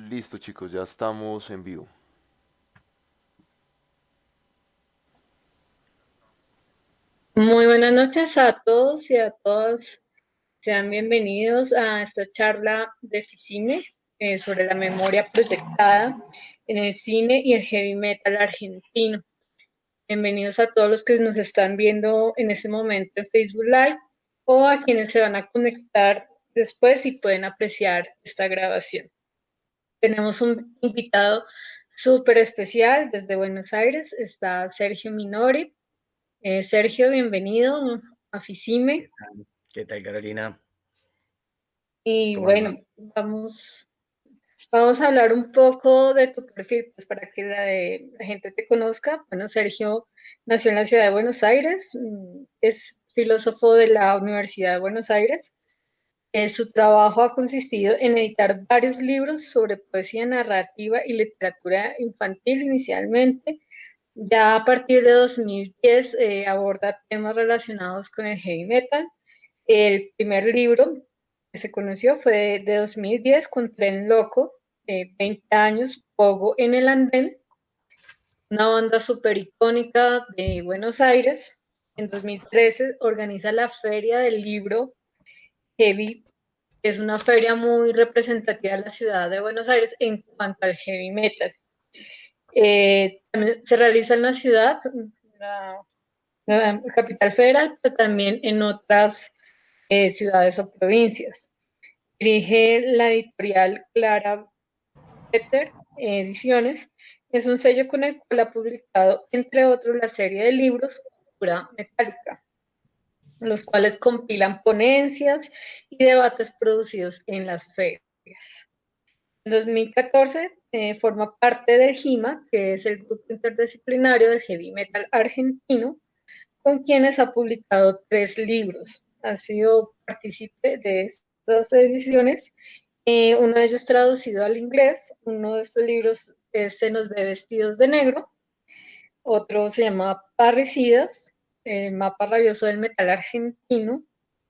Listo, chicos, ya estamos en vivo. Muy buenas noches a todos y a todas. Sean bienvenidos a esta charla de FICIME sobre la memoria proyectada en el cine y el heavy metal argentino. Bienvenidos a todos los que nos están viendo en este momento en Facebook Live o a quienes se van a conectar después y pueden apreciar esta grabación. Tenemos un invitado súper especial desde Buenos Aires. Está Sergio Minori. Sergio, bienvenido a FICIME. ¿Qué tal, Carolina? Y ¿Cómo bueno, andás? vamos a hablar un poco de tu perfil, pues para que la gente te conozca. Bueno, Sergio nació en la ciudad de Buenos Aires, es filósofo de la Universidad de Buenos Aires. Su trabajo ha consistido en editar varios libros sobre poesía narrativa y literatura infantil inicialmente. Ya a partir de 2010 aborda temas relacionados con el heavy metal. El primer libro que se conoció fue de 2010 con Tren Loco, 20 años, Pogo en el Andén, una banda súper icónica de Buenos Aires. En 2013 organiza la Feria del Libro Heavy, que es una feria muy representativa de la ciudad de Buenos Aires en cuanto al heavy metal. También se realiza en la ciudad, la, la capital federal, pero también en otras ciudades o provincias. Dirige la editorial Clara Peter Ediciones. Es un sello con el cual ha publicado, entre otros, la serie de libros Cultura Metálica, los cuales compilan ponencias y debates producidos en las ferias. En 2014 forma parte del GIMA, que es el grupo interdisciplinario de heavy metal argentino, con quienes ha publicado 3 libros. Ha sido partícipe de estas ediciones. Uno de ellos traducido al inglés. Uno de estos libros Se nos ve vestidos de negro. Otro se llama Parricidas, el mapa rabioso del metal argentino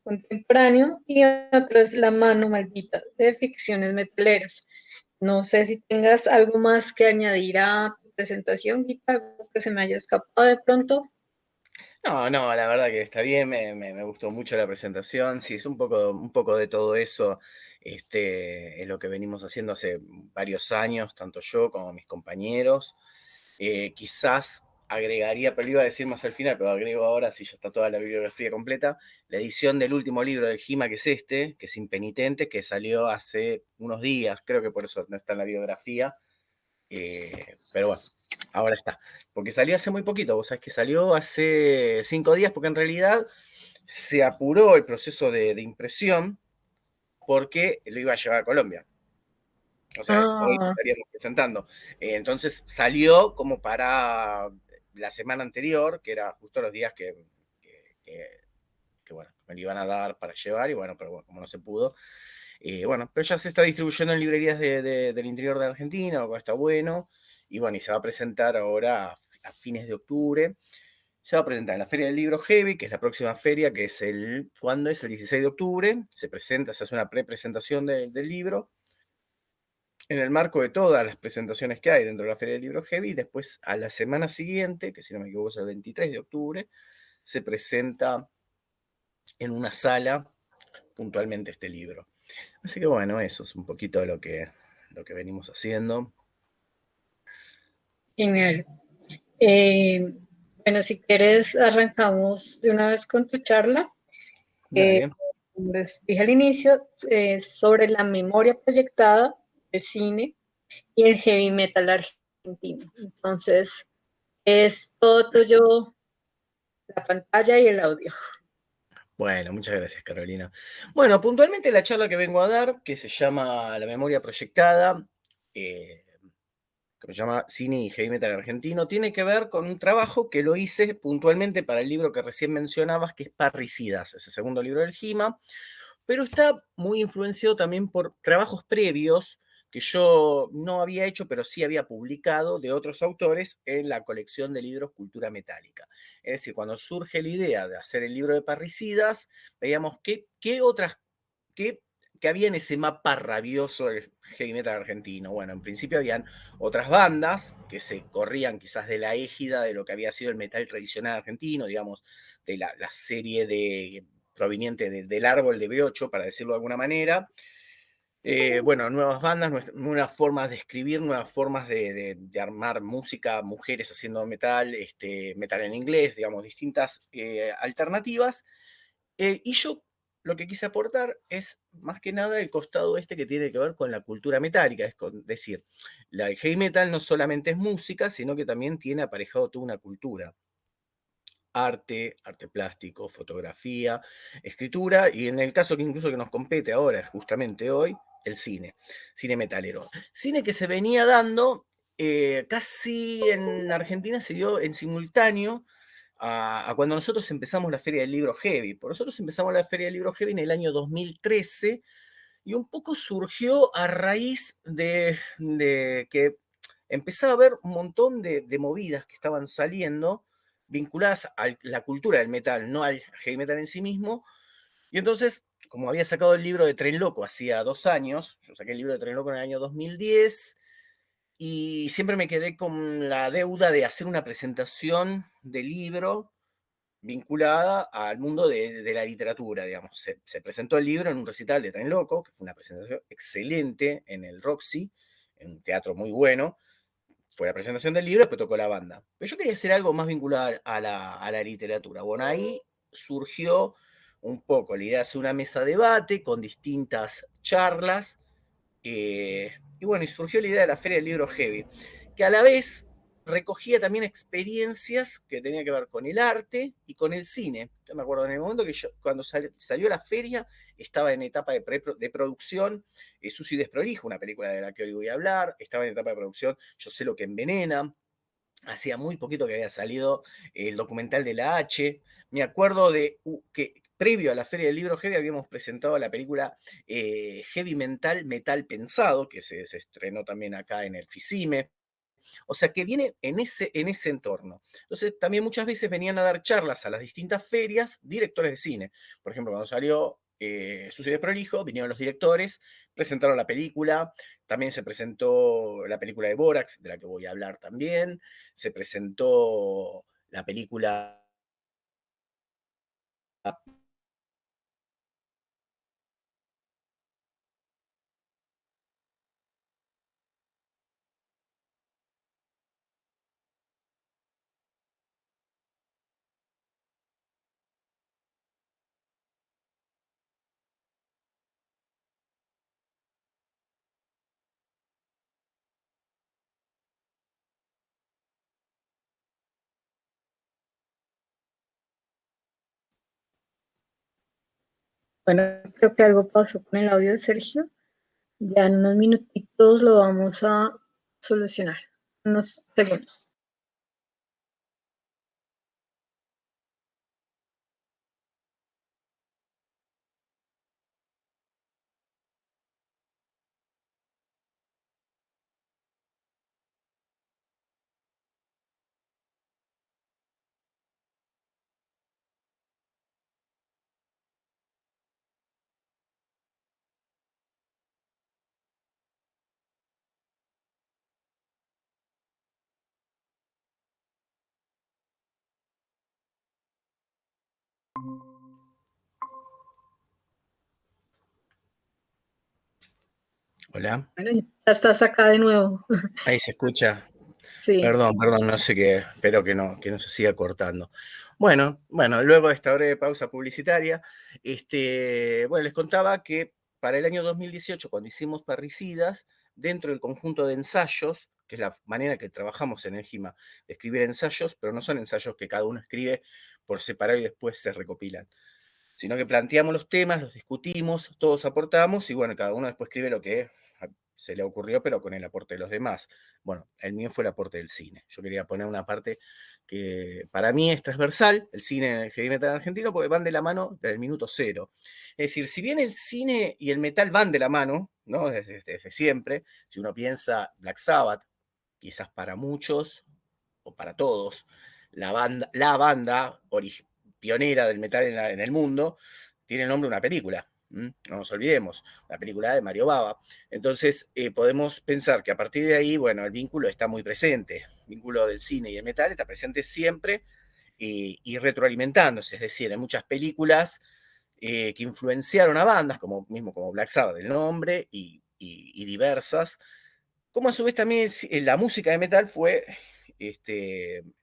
contemporáneo. Y otro es La mano maldita de ficciones metaleras. No sé si tengas algo más que añadir a tu presentación, Gita, algo que se me haya escapado de pronto. No, la verdad que está bien, me gustó mucho la presentación. Sí, es un poco de todo eso. Es lo que venimos haciendo hace varios años, tanto yo como mis compañeros. Quizás agregaría, pero lo iba a decir más al final, pero agrego ahora, si ya está toda la bibliografía completa, la edición del último libro del GIMA, que es este, que es Impenitente, que salió hace unos días, creo que por eso no está en la biografía. Pero bueno, ahora está. Porque salió hace muy poquito, vos sabés que salió hace 5 días, porque en realidad se apuró el proceso de impresión porque lo iba a llevar a Colombia. O sea, hoy lo Ah, estaríamos presentando. Entonces salió como para la semana anterior, que era justo los días que, que- que, bueno, me lo iban a dar para llevar, y bueno, pero bueno, como no se pudo. Bueno, pero ya se está distribuyendo en librerías del interior de Argentina, lo cual está bueno. Y bueno, y se va a presentar ahora a fines de octubre. Se va a presentar en la Feria del Libro Heavy, que es la próxima feria, que es ¿cuándo es? El 16 de octubre. Se presenta, se hace una prepresentación del libro, en el marco de todas las presentaciones que hay dentro de la Feria del Libro Heavy. Después, a la semana siguiente, que si no me equivoco es el 23 de octubre, se presenta en una sala puntualmente este libro. Así que bueno, eso es un poquito de lo que venimos haciendo. genial. Eh, bueno, si quieres, arrancamos de una vez con tu charla. Eh, Dale. Como les dije al inicio, sobre la memoria proyectada del cine y el heavy metal argentino. Entonces, es todo tuyo, la pantalla y el audio. Bueno, muchas gracias, Carolina. Bueno, puntualmente la charla que vengo a dar, que se llama La memoria proyectada, eh, que se llama Cine y Heavy Metal Argentino, tiene que ver con un trabajo que lo hice puntualmente para el libro que recién mencionabas, que es Parricidas, ese segundo libro del GIMA, pero está muy influenciado también por trabajos previos que yo no había hecho, pero sí había publicado de otros autores en la colección de libros Cultura Metálica. Es decir, cuando surge la idea de hacer el libro de Parricidas, veíamos qué otras, qué que había en ese mapa rabioso del heavy metal argentino. Bueno, en principio habían otras bandas que se corrían quizás de la égida de lo que había sido el metal tradicional argentino, digamos, de la serie proveniente del árbol de B8, para decirlo de alguna manera. Bueno, nuevas bandas, nuevas formas de escribir, nuevas formas de armar música, mujeres haciendo metal, metal en inglés, digamos, distintas alternativas. Y yo lo que quise aportar es más que nada el costado que tiene que ver con la cultura metálica, es decir, el heavy metal no solamente es música, sino que también tiene aparejado toda una cultura. Arte plástico, fotografía, escritura, y en el caso que incluso que nos compete ahora, justamente hoy, el cine metalero. Cine que se venía dando casi en Argentina, se dio en simultáneo a cuando nosotros empezamos la Feria del Libro Heavy. Por nosotros empezamos la Feria del Libro Heavy en el año 2013 y un poco surgió a raíz de que empezaba a haber un montón de movidas que estaban saliendo vinculadas a la cultura del metal, no al heavy metal en sí mismo. Y entonces, como había sacado el libro de Tren Loco hacía 2 años, yo saqué el libro de Tren Loco en el año 2010, y siempre me quedé con la deuda de hacer una presentación del libro vinculada al mundo de la literatura, digamos. Se presentó el libro en un recital de Tren Loco, que fue una presentación excelente en el Roxy, en un teatro muy bueno. Fue la presentación del libro, después tocó la banda. Pero yo quería hacer algo más vinculado a la literatura. Bueno, ahí surgió un poco la idea de hacer una mesa de debate con distintas charlas. Y bueno, y surgió la idea de la Feria del Libro Heavy, que a la vez recogía también experiencias que tenían que ver con el arte y con el cine. Yo me acuerdo en el momento que yo, cuando salió la feria, estaba en etapa de producción Susi Desprolijo, una película de la que hoy voy a hablar, estaba en etapa de producción Yo sé lo que envenena. Hacía muy poquito que había salido el documental de la H. Me acuerdo de que previo a la Feria del Libro Heavy habíamos presentado la película Heavy Mental, Metal Pensado, que se estrenó también acá en el FICIME. O sea que viene en ese entorno. Entonces también muchas veces venían a dar charlas a las distintas ferias directores de cine. Por ejemplo, cuando salió Sucio y Desprolijo, vinieron los directores, presentaron la película, también se presentó la película de Borax, de la que voy a hablar también, se presentó la película... Bueno, creo que algo pasó con el audio de Sergio. Ya en unos minutitos lo vamos a solucionar. Unos segundos. Hola, Bueno, ya estás acá de nuevo. ahí se escucha. Sí. Perdón, no sé qué, espero que no se siga cortando. Bueno, luego de esta breve pausa publicitaria, bueno, les contaba que para el año 2018, cuando hicimos Parricidas, dentro del conjunto de ensayos, que es la manera que trabajamos en el GIMA, de escribir ensayos, pero no son ensayos que cada uno escribe por separado y después se recopilan, sino que planteamos los temas, los discutimos, todos aportamos y bueno, cada uno después escribe lo que se le ocurrió, pero con el aporte de los demás. Bueno, el mío fue el aporte del cine. Yo quería poner una parte que para mí es transversal, el cine el heavy metal argentino, porque van de la mano desde el minuto cero. Es decir, si bien el cine y el metal van de la mano, ¿no? Desde siempre, si uno piensa Black Sabbath, quizás para muchos o para todos, la banda pionera del metal en el mundo, tiene el nombre de una película. No nos olvidemos, la película de Mario Bava. Entonces, podemos pensar que a partir de ahí, bueno, el vínculo está muy presente. El vínculo del cine y el metal está presente siempre y retroalimentándose. Es decir, en muchas películas que influenciaron a bandas, como Black Sabbath, el nombre, y diversas, como a su vez también la música de metal fue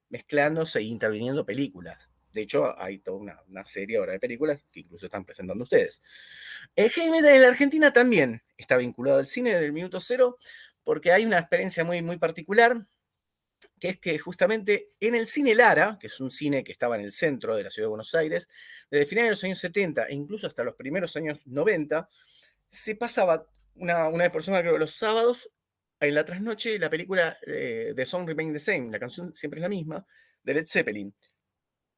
mezclándose e interviniendo películas. De hecho, hay toda una serie ahora de películas que incluso están presentando ustedes. El heavy metal en la Argentina también está vinculado al cine desde el minuto cero, porque hay una experiencia muy, muy particular, que es que justamente en el cine Lara, que es un cine que estaba en el centro de la ciudad de Buenos Aires, desde finales de los años 70 e incluso hasta los primeros años 90, se pasaba una vez por semana, creo que los sábados, en la trasnoche, la película The Song Remains the Same, la canción siempre es la misma, de Led Zeppelin.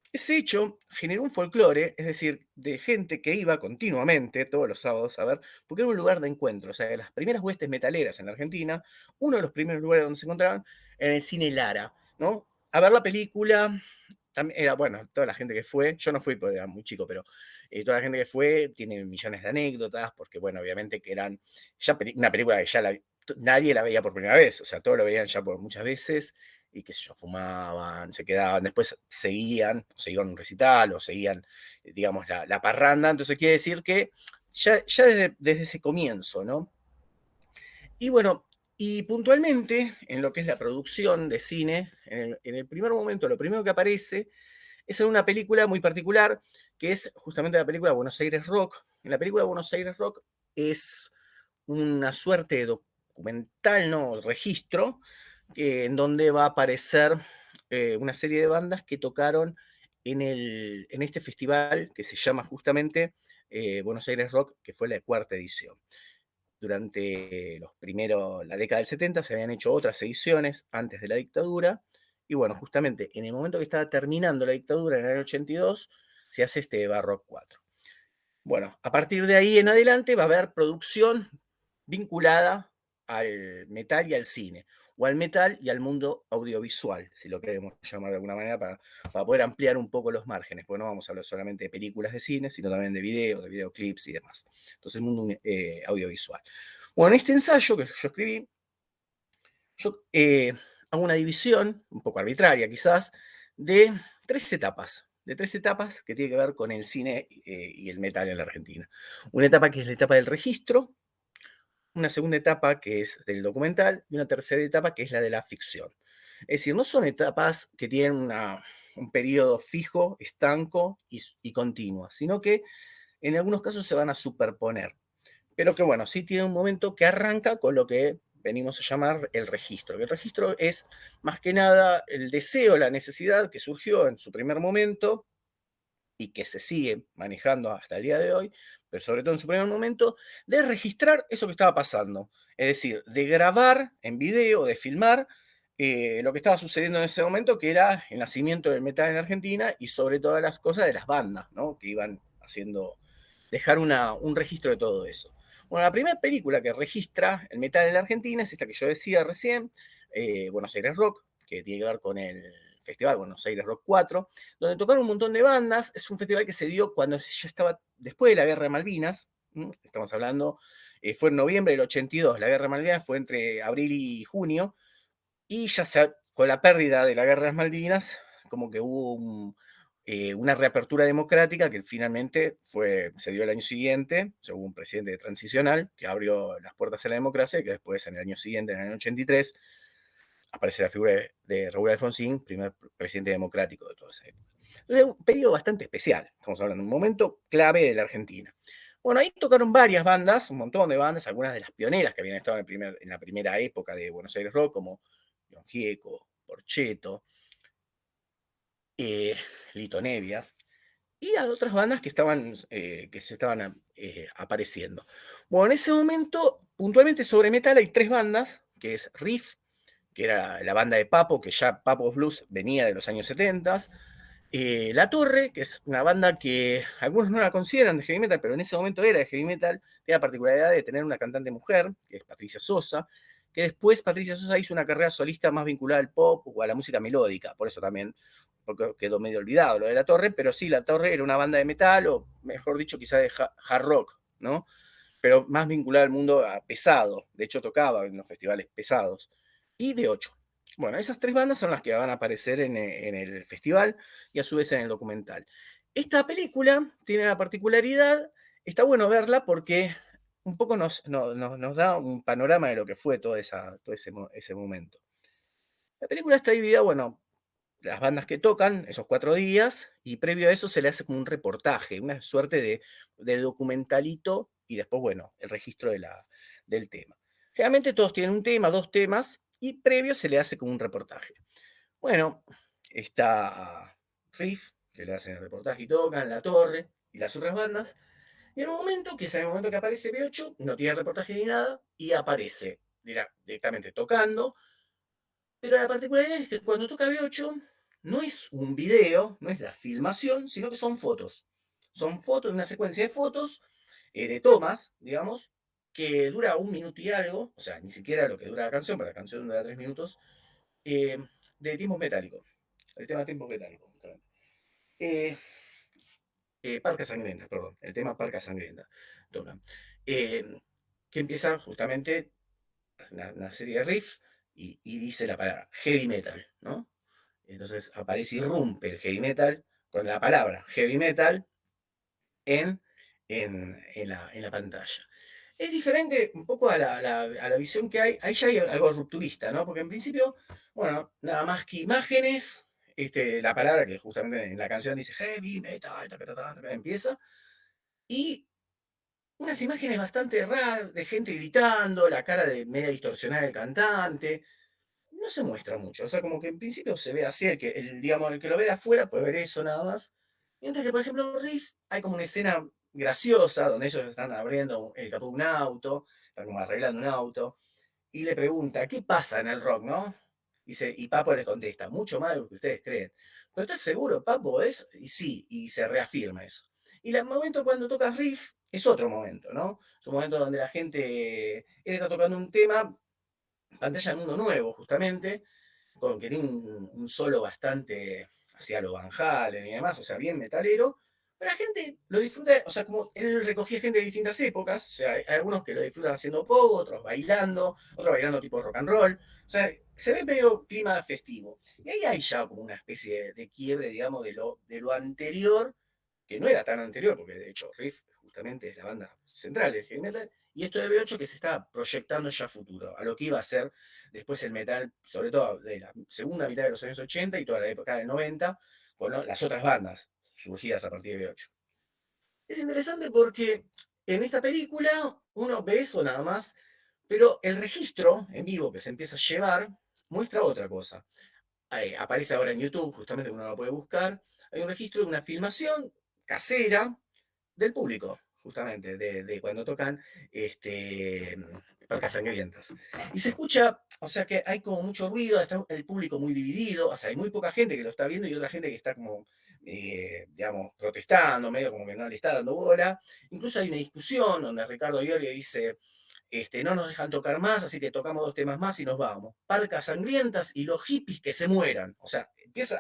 Ese hecho generó un folclore, es decir, de gente que iba continuamente, todos los sábados, a ver, porque era un lugar de encuentro. O sea, de las primeras huestes metaleras en la Argentina, uno de los primeros lugares donde se encontraban era el cine Lara, ¿no? A ver la película, también era, bueno, toda la gente que fue, yo no fui porque era muy chico, pero toda la gente que fue tiene millones de anécdotas, porque, bueno, obviamente que eran ya una película que ya nadie la veía por primera vez, o sea, todos lo veían ya por muchas veces, y qué sé yo, fumaban, se quedaban, después seguían, se iban a un recital o seguían, digamos, la parranda. Entonces quiere decir que ya desde ese comienzo, ¿no? Y bueno, y puntualmente en lo que es la producción de cine, en el primer momento, lo primero que aparece es en una película muy particular, que es justamente la película Buenos Aires Rock. En la película Buenos Aires Rock es una suerte de documental, ¿no? Registro, en donde va a aparecer una serie de bandas que tocaron en este festival que se llama justamente Buenos Aires Rock, que fue la cuarta edición. Durante la década del 70 se habían hecho otras ediciones antes de la dictadura, y bueno, justamente en el momento que estaba terminando la dictadura, en el año 82, se hace este Barrock 4. Bueno, a partir de ahí en adelante va a haber producción vinculada al metal y al cine, o al metal y al mundo audiovisual, si lo queremos llamar de alguna manera, para poder ampliar un poco los márgenes, porque no vamos a hablar solamente de películas de cine, sino también de videoclips y demás. Entonces, el mundo audiovisual. Bueno, en este ensayo que yo escribí, yo hago una división, un poco arbitraria quizás, de tres etapas que tiene que ver con el cine y el metal en la Argentina. Una etapa que es la etapa del registro, una segunda etapa que es del documental y una tercera etapa que es la de la ficción. Es decir, no son etapas que tienen un periodo fijo, estanco y continuo, sino que en algunos casos se van a superponer. Pero que bueno, sí tiene un momento que arranca con lo que venimos a llamar el registro. El registro es más que nada el deseo, la necesidad que surgió en su primer momento y que se sigue manejando hasta el día de hoy, pero sobre todo en su primer momento, de registrar eso que estaba pasando. Es decir, de grabar en video, de filmar lo que estaba sucediendo en ese momento, que era el nacimiento del metal en Argentina y sobre todas las cosas de las bandas, ¿no? Que iban haciendo, dejar un registro de todo eso. Bueno, la primera película que registra el metal en la Argentina es esta que yo decía recién, Buenos Aires Rock, que tiene que ver con el Festival Buenos Aires Rock 4, donde tocaron un montón de bandas. Es un festival que se dio cuando ya estaba después de la Guerra de Malvinas. Estamos hablando, fue en noviembre del 82. La Guerra de Malvinas fue entre abril y junio. Y ya con la pérdida de la Guerra de las Malvinas, como que hubo una reapertura democrática que finalmente se dio el año siguiente. O sea, hubo un presidente transicional que abrió las puertas a la democracia y que después, en el año siguiente, en el año 83, aparece la figura de Raúl Alfonsín, primer presidente democrático de toda esa época. Entonces, un periodo bastante especial, estamos hablando de un momento clave de la Argentina. Bueno, ahí tocaron varias bandas, un montón de bandas, algunas de las pioneras que habían estado en la primera época de Buenos Aires Rock, como León Gieco, Porcheto, Lito Nevia, y a otras bandas que se estaban apareciendo. Bueno, en ese momento, puntualmente sobre metal, hay tres bandas, que es Riff, que era la banda de Papo, que ya Papo Blues venía de los años 70. La Torre, que es una banda que algunos no la consideran de heavy metal, pero en ese momento era de heavy metal, tiene la particularidad de tener una cantante mujer, que es Patricia Sosa, que después Patricia Sosa hizo una carrera solista más vinculada al pop o a la música melódica, por eso también, porque quedó medio olvidado lo de La Torre, pero sí, La Torre era una banda de metal, o mejor dicho, quizá de hard rock, ¿no? Pero más vinculado al mundo pesado. De hecho, tocaba en los festivales pesados. Y B8. Bueno, esas 3 bandas son las que van a aparecer en el festival y a su vez en el documental. Esta película tiene la particularidad, está bueno verla porque un poco nos da un panorama de lo que fue todo ese momento. La película está dividida, bueno, las bandas que tocan esos 4 días, y previo a eso se le hace como un reportaje, una suerte de documentalito, y después, bueno, el registro del tema. Generalmente todos tienen un tema, 2 temas, y previo se le hace como un reportaje. Bueno, está Riff, que le hacen el reportaje y tocan, La Torre, y las otras bandas, y en un momento, que es el momento que aparece B8, no tiene reportaje ni nada, y aparece directamente tocando, pero la particularidad es que cuando toca B8, no es un video, no es la filmación, sino que son fotos. Son fotos, una secuencia de fotos, de tomas, digamos, que dura 1 minuto y algo, o sea, ni siquiera lo que dura la canción, pero la canción dura 3 minutos, eh, de tiempo metálico. El tema tiempo metálico, justamente. Eh, Parca Sangrienta, perdón, el tema Parca Sangrienta. Tocan. Eh, que empieza justamente una serie de riffs y dice la palabra heavy metal, ¿no? Entonces aparece, irrumpe el heavy metal con la palabra heavy metal en, en la pantalla. Es diferente un poco a la visión que hay. Ahí ya hay algo rupturista, ¿no? Porque en principio, bueno, nada más que imágenes, la palabra que justamente en la canción dice heavy metal, ta, ta, ta, ta, empieza, y unas imágenes bastante raras de gente gritando, la cara de media distorsionada del cantante. No se muestra mucho, o sea, como que en principio se ve así, digamos, el que lo ve de afuera puede ver eso nada más. Mientras que, por ejemplo, Riff, hay como una escena graciosa donde ellos están abriendo el capó de un auto, están como arreglando un auto, y le pregunta, ¿qué pasa en el rock, no? Dice, y Papo le contesta, mucho más de lo que ustedes creen. ¿Pero estás seguro, Papo? Y sí, y se reafirma eso. Y el momento cuando toca Riff es otro momento, ¿no? Es un momento donde la gente, él está tocando un tema, pantalla de mundo nuevo, justamente, con que tiene un solo bastante hacia lo Van Halen y demás, o sea, bien metalero, pero la gente lo disfruta, o sea, como él recogía gente de distintas épocas, o sea, hay algunos que lo disfrutan haciendo pogo, otros bailando tipo rock and roll, o sea, se ve medio clima festivo. Y ahí hay ya como una especie de quiebre, digamos, de lo anterior, que no era tan anterior, porque de hecho Riff justamente es la banda central del heavy metal, y esto de B8 que se está proyectando ya a futuro, a lo que iba a ser después el metal, sobre todo de la segunda mitad de los años 80 y toda la época del 90, con las otras bandas surgidas a partir de B8. Es interesante porque en esta película uno ve eso nada más, pero el registro en vivo que se empieza a llevar muestra otra cosa. Aparece ahora en YouTube, justamente uno lo puede buscar, hay un registro de una filmación casera del público, justamente, de cuando tocan Parcas Sangrientas. Y se escucha, o sea que hay como mucho ruido, está el público muy dividido, o sea, hay muy poca gente que lo está viendo y otra gente que está como, digamos, protestando, medio como que no le está dando bola. Incluso hay una discusión donde Ricardo Iorio dice, no nos dejan tocar más, así que tocamos 2 temas más y nos vamos. Parcas Sangrientas y los hippies que se mueran. O sea,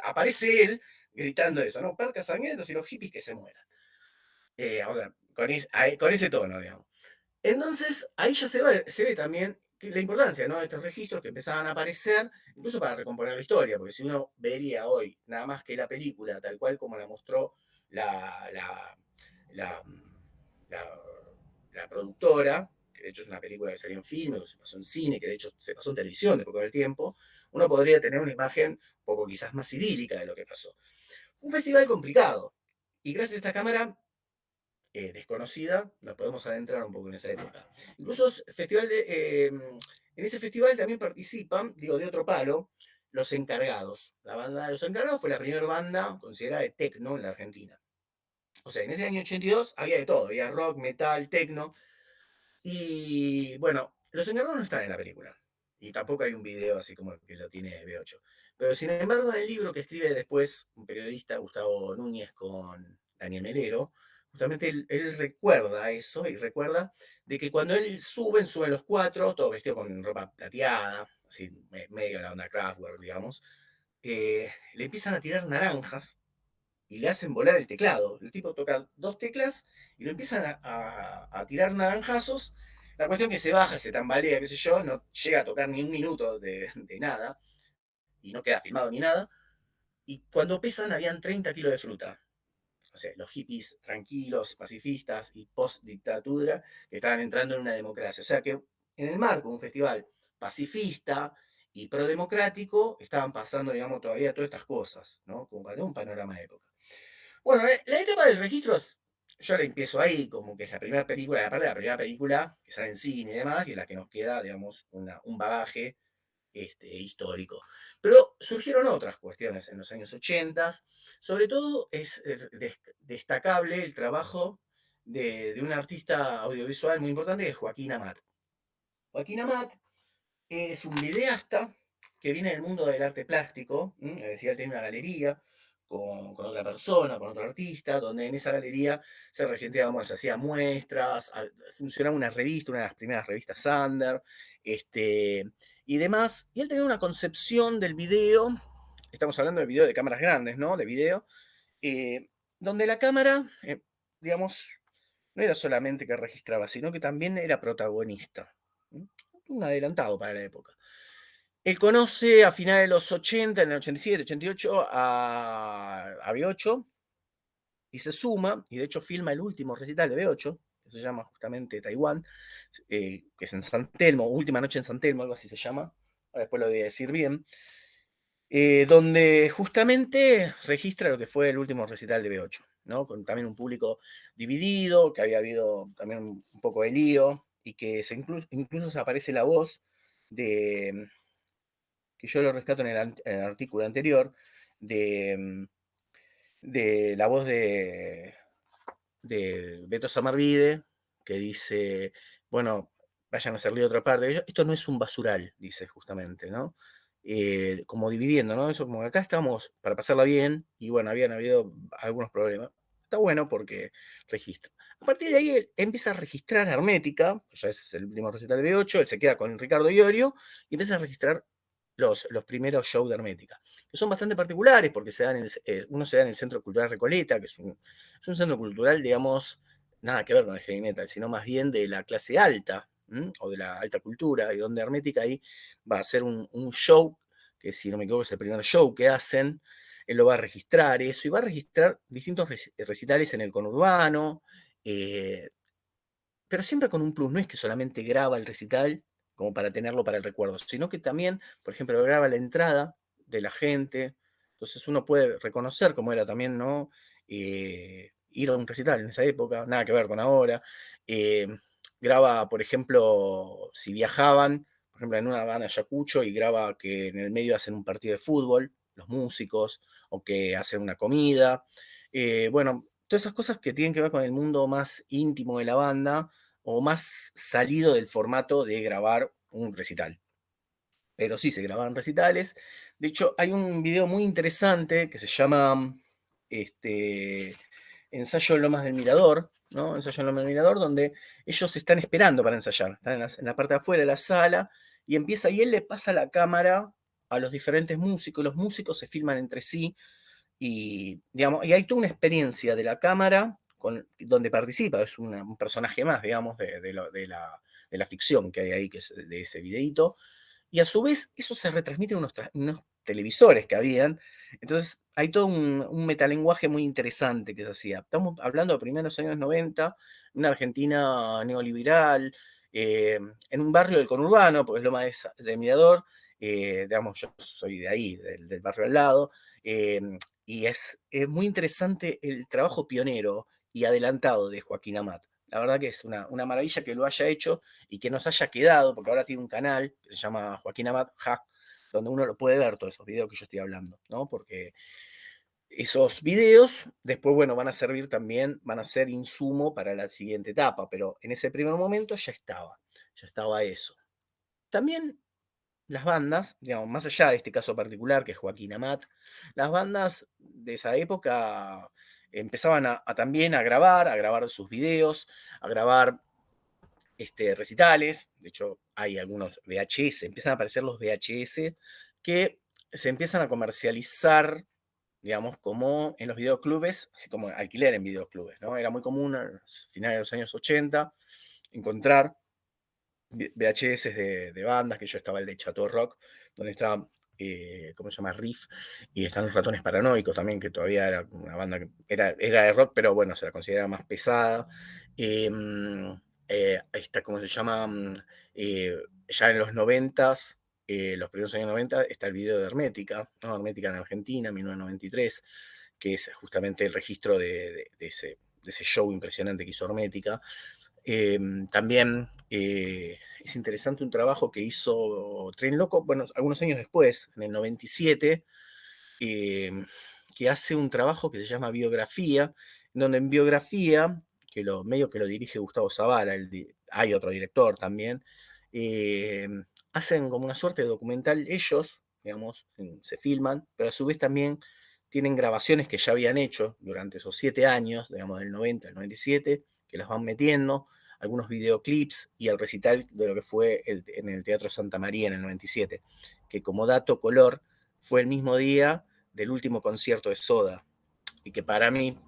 aparece él gritando eso, ¿no? Parcas Sangrientas y los hippies que se mueran. O sea, con ese tono, digamos. Entonces, ahí ya se ve también la importancia, ¿no? De estos registros que empezaban a aparecer, incluso para recomponer la historia, porque si uno vería hoy nada más que la película, tal cual como la mostró la, la, la, la- la productora, que de hecho es una película que salió en filme, que se pasó en cine, que de hecho se pasó en televisión después con el tiempo, uno podría tener una imagen un poco quizás más idílica de lo que pasó. Fue un festival complicado, y gracias a esta cámara desconocida, nos podemos adentrar un poco en esa época. Incluso en ese festival también participan, digo, de otro palo, Los Encargados. La banda de Los Encargados fue la primera banda considerada de techno en la Argentina. O sea, en ese año 82 había de todo, había rock, metal, techno. Y bueno, Los Encargados no están en la película. Y tampoco hay un video así como el que lo tiene B8. Pero sin embargo, en el libro que escribe después un periodista, Gustavo Núñez, con Daniel Melero, justamente él recuerda eso y recuerda de que cuando él suben los 4, todo vestido con ropa plateada, así medio la onda Kraftwerk, digamos, le empiezan a tirar naranjas y le hacen volar el teclado. El tipo toca 2 teclas y lo empiezan a tirar naranjazos. La cuestión que se baja, se tambalea, qué sé yo, no llega a tocar ni un minuto de nada y no queda filmado ni nada. Y cuando pesan habían 30 kilos de fruta. O sea, los hippies tranquilos, pacifistas y post-dictadura que estaban entrando en una democracia. O sea que en el marco de un festival pacifista y pro-democrático estaban pasando, digamos, todavía todas estas cosas, ¿no? Como para tener un panorama de época. Bueno, la etapa del registro yo la empiezo ahí, como que es la primera película, aparte de la primera película que sale en cine y demás, y es la que nos queda, digamos, un bagaje histórico. Pero surgieron otras cuestiones en los años 80, sobre todo es destacable el trabajo de un artista audiovisual muy importante que es Joaquín Amat. Joaquín Amat es un videasta que viene del mundo del arte plástico, es decir, él tiene una galería con otra persona, con otro artista, donde en esa galería se regenteaba, se hacía muestras, funcionaba una revista, una de las primeras revistas Sander, y demás. Y él tenía una concepción del video, estamos hablando de video de cámaras grandes, ¿no? De video, eh, donde la cámara, digamos, no era solamente que registraba, sino que también era protagonista. Un adelantado para la época. Él conoce a finales de los 80, en el 87, 88, a B8 y se suma, y de hecho filma el último recital de B8, que se llama justamente Taiwán, que es en San Telmo, Última Noche en San Telmo, algo así se llama, ahora después lo voy a decir bien, donde justamente registra lo que fue el último recital de B8, ¿no? Con también un público dividido, que había habido también un poco de lío, y que incluso se aparece la voz de, que yo lo rescato en el artículo anterior, de, de la voz de Beto Samarvide, que dice, bueno, vayan a hacerle otra parte. Esto no es un basural, dice justamente, ¿no? Como dividiendo, ¿no? Eso como que acá estamos para pasarla bien, y bueno, habían habido algunos problemas. Está bueno porque registra. A partir de ahí él empieza a registrar Hermética, ya es el último recital de B8, él se queda con Ricardo Iorio y empieza a registrar los primeros shows de Hermética, que son bastante particulares porque uno se da en el Centro Cultural Recoleta, que es un centro cultural, digamos, nada que ver con el heavy metal, sino más bien de la clase alta, o de la alta cultura, y donde Hermética ahí va a hacer un show, que si no me equivoco es el primer show que hacen, él lo va a registrar eso, y va a registrar distintos recitales en el conurbano, eh, pero siempre con un plus, no es que solamente graba el recital como para tenerlo para el recuerdo, sino que también, por ejemplo, graba la entrada de la gente, entonces uno puede reconocer cómo era también, ¿no? Ir a un recital en esa época, nada que ver con ahora. Eh, Graba, por ejemplo, si viajaban, por ejemplo, en una van a Ayacucho y graba que en el medio hacen un partido de fútbol, los músicos, o que hacen una comida. Bueno, todas esas cosas que tienen que ver con el mundo más íntimo de la banda o más salido del formato de grabar un recital. Pero sí, se grababan recitales. De hecho, hay un video muy interesante que se llama Ensayo en Lomas del Mirador, ¿no? Ensayo en Lomas del Mirador, donde ellos están esperando para ensayar. Están en la parte de afuera de la sala y y él le pasa la cámara a los diferentes músicos. Los músicos se filman entre sí y, digamos, y hay toda una experiencia de la cámara donde participa, es un personaje más, digamos, de la ficción que hay ahí, que es de ese videíto, y a su vez eso se retransmite en unos televisores que habían, entonces hay todo un metalenguaje muy interesante que se hacía. Estamos hablando de primeros años 90, una Argentina neoliberal, en un barrio del conurbano, porque es Loma de Mirador, digamos, yo soy de ahí, del barrio al lado, eh, y es muy interesante el trabajo pionero y adelantado de Joaquín Amat. La verdad que es una maravilla que lo haya hecho y que nos haya quedado, porque ahora tiene un canal que se llama Joaquín Amat, donde uno lo puede ver todos esos videos que yo estoy hablando, ¿no? Porque esos videos después, bueno, van a servir también, van a ser insumo para la siguiente etapa, pero en ese primer momento ya estaba eso. También las bandas, digamos, más allá de este caso particular que es Joaquín Amat, las bandas de esa época empezaban también a grabar sus videos, a grabar recitales. De hecho, hay algunos VHS, empiezan a aparecer los VHS que se empiezan a comercializar, digamos, como en los videoclubes, así como alquiler en videoclubes, ¿no? Era muy común a finales de los años 80 encontrar VHS de bandas, que yo estaba el de Chateau Rock, donde estaba, ¿cómo se llama? Riff, y están los Ratones Paranoicos también, que todavía era una banda que era de rock, pero bueno, se la considera más pesada. Está, ¿cómo se llama? Ya en los 90s, los primeros años 90, está el video de Hermética, ¿no? Hermética en Argentina, 1993, que es justamente el registro de ese show impresionante que hizo Hermética. También es interesante un trabajo que hizo Tren Loco, bueno, algunos años después, en el 97, que hace un trabajo que se llama Biografía, donde en Biografía, medio que lo dirige Gustavo Zavala, hay otro director también, eh, hacen como una suerte de documental ellos, digamos, se filman, pero a su vez también tienen grabaciones que ya habían hecho durante esos 7 años, digamos, del 90 al 97, que las van metiendo, algunos videoclips y el recital de lo que fue en el Teatro Santa María en el 97, que como dato color fue el mismo día del último concierto de Soda, y que para mí,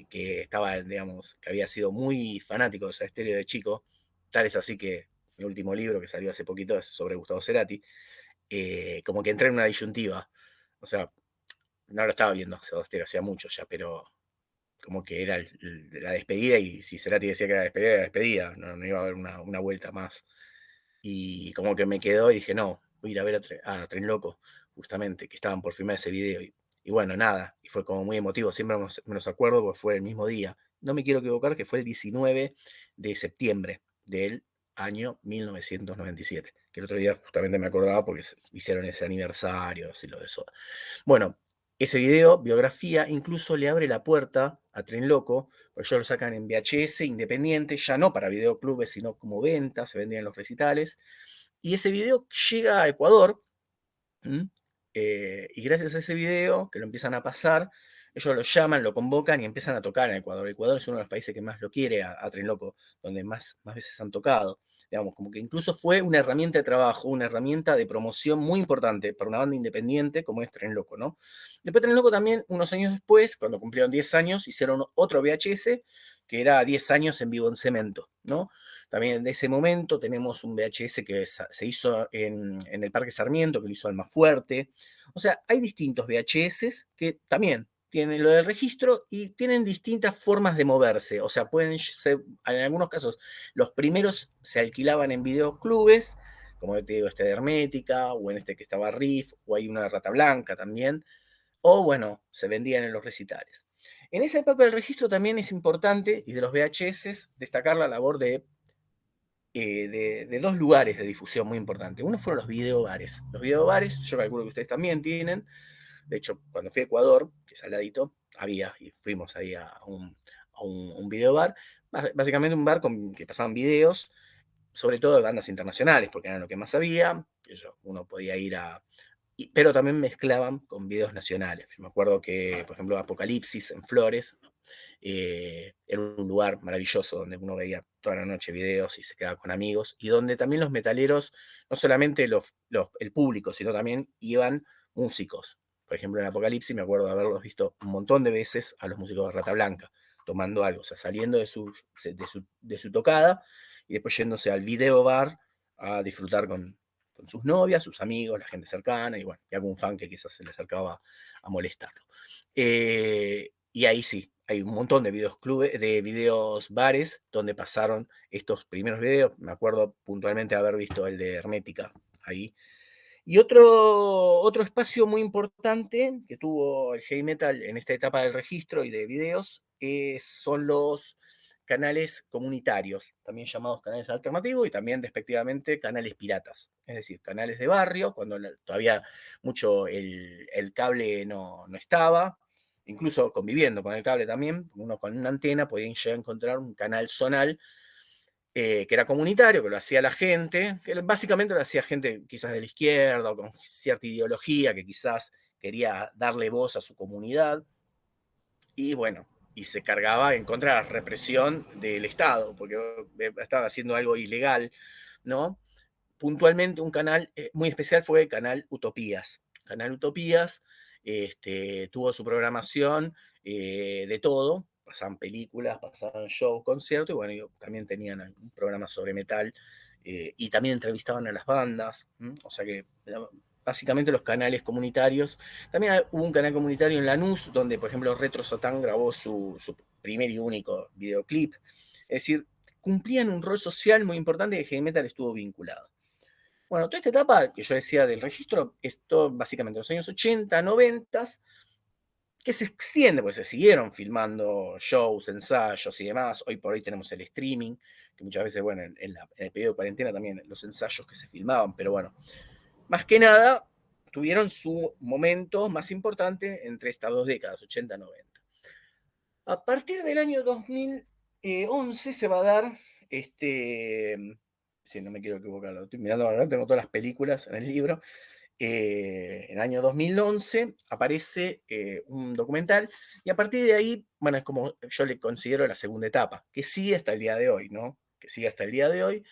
que estaba, digamos, que había sido muy fanático de Soda Stereo de chico, tal es así que mi último libro que salió hace poquito es sobre Gustavo Cerati, como que entré en una disyuntiva, o sea, no lo estaba viendo Soda Stereo, hacía mucho ya, pero como que era la despedida, y si Cerati decía que era la despedida, no iba a haber una vuelta más. Y como que me quedó y dije, no, voy a ir a ver a Tren Loco, justamente, que estaban por filmar ese video. Y bueno, nada, y fue como muy emotivo, siempre me los acuerdo porque fue el mismo día. No me quiero equivocar que fue el 19 de septiembre del año 1997, que el otro día justamente me acordaba porque hicieron ese aniversario, así lo de eso. Bueno, ese video, Biografía, incluso le abre la puerta a Tren Loco, porque ellos lo sacan en VHS independiente, ya no para videoclubes, sino como venta, se vendían en los recitales. Y ese video llega a Ecuador, y gracias a ese video, que lo empiezan a pasar, ellos lo llaman, lo convocan y empiezan a tocar en Ecuador. Ecuador es uno de los países que más lo quiere a Tren Loco, donde más veces han tocado. Digamos, como que incluso fue una herramienta de trabajo, una herramienta de promoción muy importante para una banda independiente como es Tren Loco, ¿no? Después Tren Loco también, unos años después, cuando cumplieron 10 años, hicieron otro VHS, que era 10 años en vivo en cemento, ¿no? También de ese momento tenemos un VHS que se hizo en el Parque Sarmiento, que lo hizo Almafuerte. O sea, hay distintos VHS que también tienen lo del registro y tienen distintas formas de moverse. O sea, pueden ser, en algunos casos, los primeros se alquilaban en videoclubes, como te digo, este de Hermética, o en este que estaba Riff, o hay una de Rata Blanca también, o bueno, se vendían en los recitales. En esa época del registro también es importante, y de los VHS, destacar la labor de dos lugares de difusión muy importantes. Uno fueron los videobares. Los videobares, yo calculo que ustedes también tienen. De hecho, cuando fui a Ecuador, que es al ladito, había, y fuimos ahí a un videobar. Básicamente un bar que pasaban videos, sobre todo de bandas internacionales, porque era lo que más había. Uno podía ir pero también mezclaban con videos nacionales. Yo me acuerdo que, por ejemplo, Apocalipsis en Flores, era un lugar maravilloso donde uno veía toda la noche videos y se quedaba con amigos, y donde también los metaleros, no solamente el público, sino también iban músicos. Por ejemplo, en Apocalipsis me acuerdo de haberlos visto un montón de veces a los músicos de Rata Blanca, tomando algo, o sea, saliendo de su tocada y después yéndose al video bar a disfrutar con sus novias, sus amigos, la gente cercana, y bueno, y algún fan que quizás se le acercaba a molestarlo. Y ahí sí, hay un montón de videos bares donde pasaron estos primeros videos. Me acuerdo puntualmente haber visto el de Hermética ahí. Y otro espacio muy importante que tuvo el heavy metal en esta etapa del registro y de videos son los canales comunitarios, también llamados canales alternativos, y también despectivamente canales piratas, es decir, canales de barrio, cuando todavía mucho el cable no estaba, incluso conviviendo con el cable también, uno con una antena podía llegar a encontrar un canal zonal, que era comunitario, que lo hacía la gente, que básicamente lo hacía gente quizás de la izquierda o con cierta ideología que quizás quería darle voz a su comunidad, y bueno, y se cargaba en contra de la represión del Estado, porque estaba haciendo algo ilegal, ¿no? Puntualmente un canal muy especial fue el canal Utopías. Canal Utopías tuvo su programación de todo, pasaban películas, pasaban shows, conciertos, y bueno, también tenían un programa sobre metal, y también entrevistaban a las bandas, o sea que básicamente los canales comunitarios. También hubo un canal comunitario en Lanús, donde por ejemplo Retro Sotán grabó su primer y único videoclip. Es decir, cumplían un rol social muy importante y Heavy Metal estuvo vinculado. Bueno, toda esta etapa que yo decía del registro, esto básicamente en los años 80, 90, que se extiende, porque se siguieron filmando shows, ensayos y demás. Hoy por hoy tenemos el streaming, que muchas veces, bueno, en el periodo de cuarentena también los ensayos que se filmaban, pero bueno, más que nada tuvieron su momento más importante entre estas dos décadas, 80-90. A partir del año 2011 se va a dar, si no me quiero equivocar, lo estoy mirando ahora, tengo todas las películas en el libro. En el año 2011 aparece un documental, y a partir de ahí, bueno, es como yo le considero la segunda etapa, que sigue hasta el día de hoy, ¿no? Que sigue hasta el día de hoy,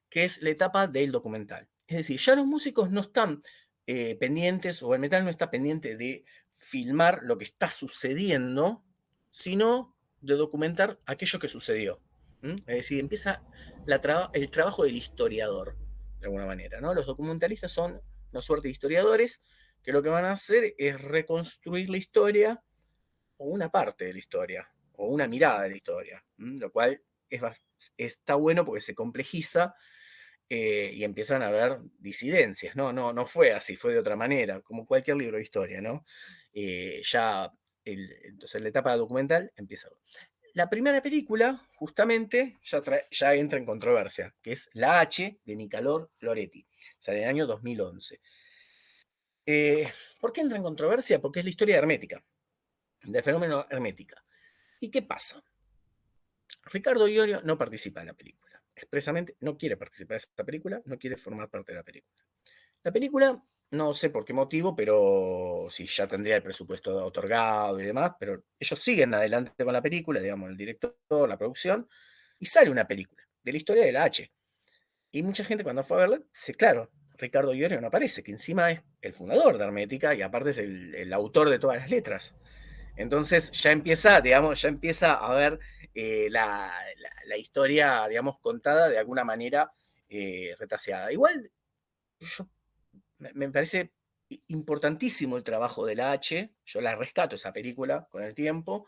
que es la etapa del documental. Es decir, ya los músicos no están pendientes, o el metal no está pendiente de filmar lo que está sucediendo, sino de documentar aquello que sucedió. Es decir, empieza el trabajo del historiador, de alguna manera, ¿no? Los documentalistas son una suerte de historiadores que lo que van a hacer es reconstruir la historia, o una parte de la historia, o una mirada de la historia, lo cual está bueno porque se complejiza, y empiezan a haber disidencias. No fue así, fue de otra manera, como cualquier libro de historia, ¿no? Entonces la etapa documental empieza. La primera película, justamente, ya entra en controversia, que es La H, de Nicanor Floretti, sale en el año 2011. ¿Por qué entra en controversia? Porque es la historia de Hermética, del fenómeno Hermética. ¿Y qué pasa? Ricardo Iorio no participa en la película. Expresamente no quiere participar en esta película, no quiere formar parte de la película. La película, no sé por qué motivo, pero si ya tendría el presupuesto otorgado y demás, pero ellos siguen adelante con la película, digamos, el director, la producción, y sale una película de la historia de la H. Y mucha gente cuando fue a verla, claro, Ricardo Iorio no aparece, que encima es el fundador de Hermética y aparte es el autor de todas las letras. Entonces ya empieza, digamos, a ver la historia, digamos, contada de alguna manera retaseada. Igual, me parece importantísimo el trabajo de la H, yo la rescato esa película con el tiempo,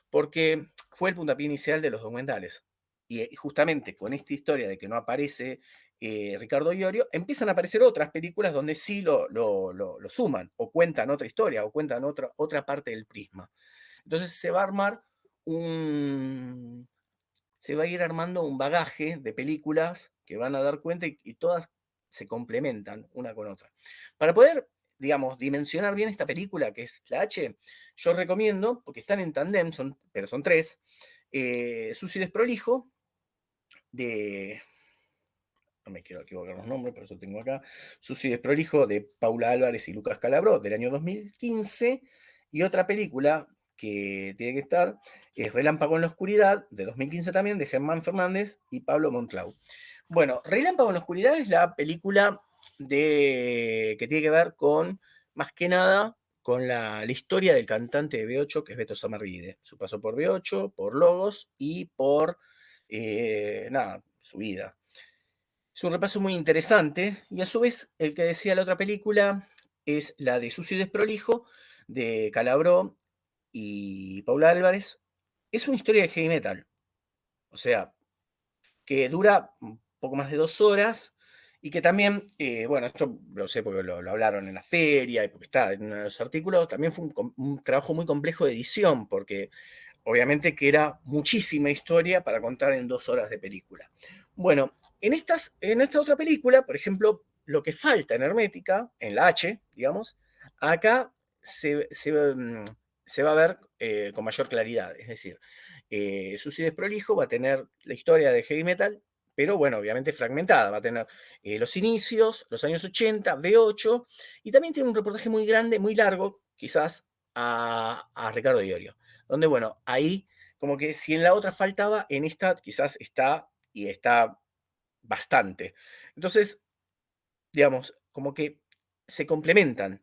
porque fue el puntapié inicial de los documentales. Y justamente con esta historia de que no aparece Ricardo Iorio, empiezan a aparecer otras películas donde sí lo suman, o cuentan otra historia, o cuentan otra parte del prisma. Entonces se va a ir armando un bagaje de películas que van a dar cuenta, y todas se complementan una con otra. Para poder, digamos, dimensionar bien esta película, que es la H, yo recomiendo, porque están en tandem, pero son tres, Sucio y Desprolijo, no me quiero equivocar los nombres, por eso tengo acá, Sucio y Desprolijo, de Paula Álvarez y Lucas Calabró, del año 2015, y otra película que tiene que estar es Relámpago en la Oscuridad, de 2015 también, de Germán Fernández y Pablo Monclau. Bueno, Relámpago en la Oscuridad es la película que tiene que ver con, más que nada, con la historia del cantante de B8, que es Beto Samarvide. Su paso por B8, por Logos y por, su vida. Es un repaso muy interesante, y a su vez el que decía la otra película es la de Sucio y Desprolijo, de Calabró y Paula Álvarez. Es una historia de heavy metal, o sea, que dura un poco más de 2 horas, y que también, bueno, esto lo sé porque lo hablaron en la feria y porque está en uno de los artículos, también fue un trabajo muy complejo de edición, porque obviamente que era muchísima historia para contar en 2 horas de película. Bueno, en esta otra película, por ejemplo, lo que falta en Hermética, en la H, digamos, acá se va a ver con mayor claridad. Es decir, Sucio y Desprolijo va a tener la historia de heavy metal, pero bueno, obviamente fragmentada. Va a tener los inicios, los años 80, V8, y también tiene un reportaje muy grande, muy largo, quizás, a Ricardo Iorio. Donde, bueno, ahí, como que si en la otra faltaba, en esta quizás está, y está bastante. Entonces, digamos, como que se complementan